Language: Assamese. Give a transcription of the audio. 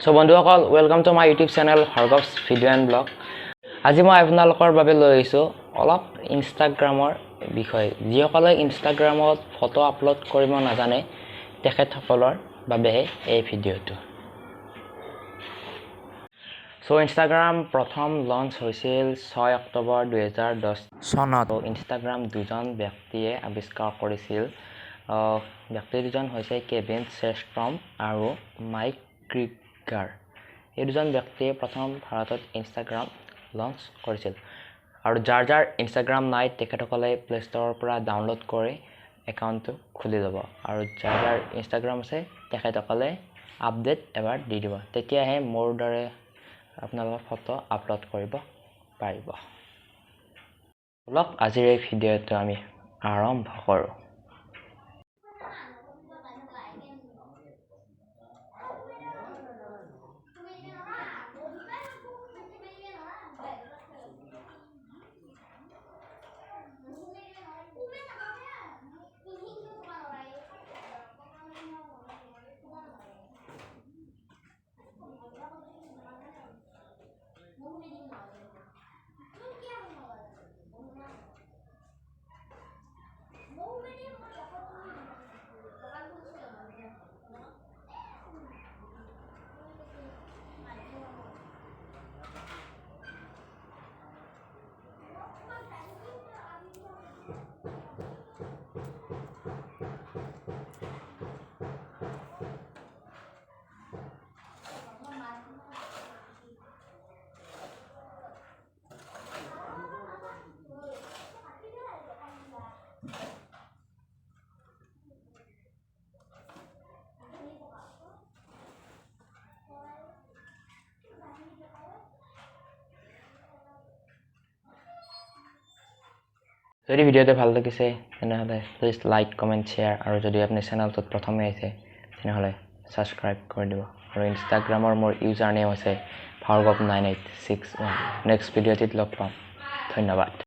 So বন্ধুসকল welcome to my YouTube channel Bhargab's video and blog আজি মই আপোনালোকৰ বাবে লৈ আহিছো অলপ ইনষ্টাগ্ৰামৰ বিষয় যিসকলে ইনষ্টাগ্ৰামত ফটো আপলোড কৰিব নাজানে তেখেতসকলৰ বাবে এই ভিডিওটো So ইনষ্টাগ্ৰাম প্ৰথম লঞ্চ হৈছিল 6 অক্টোবৰ 2010 চনত ইনষ্টাগ্ৰাম দুজন ব্যক্তিয়ে আৱিষ্কাৰ কৰিছিল ব্যক্তি দুজন হৈছে কেভিন শ্ৰেষ্ট্ৰম আৰু মাইক ক্ৰিগাৰ এই দুজন ব্যক্তিয়ে প্ৰথম ভাৰতত ইনষ্টাগ্ৰাম লঞ্চ কৰিছিল আৰু যাৰ ইনষ্টাগ্ৰাম নাই তেখেতসকলে প্লে ষ্টৰৰ পৰা ডাউনলোড কৰি একাউণ্টটো খুলি ল'ব আৰু যাৰ ইনষ্টাগ্ৰাম আছে তেখেতসকলে আপডেট এবাৰ দি দিব তেতিয়াহে মোৰ দৰে আপোনালোকৰ ফটো আপলোড কৰিব পাৰিব লক আজিৰ এই ভিডিওটো আমি আৰম্ভ কৰোঁ যদি ভিডিওটো ভাল লাগিছে তেনেহলে প্লিজ লাইক কমেন্ট শেয়াৰ আৰু যদি আপুনি চেনেলটোত প্ৰথমে আহিছে তেনেহলে সাবস্ক্ৰাইব কৰি দিব আৰু ইনষ্টাগ্ৰামৰ মোৰ ইউজাৰ নেম আছে Bhargab9861 নেক্সট ভিডিওটিত লগ পাম ধন্যবাদ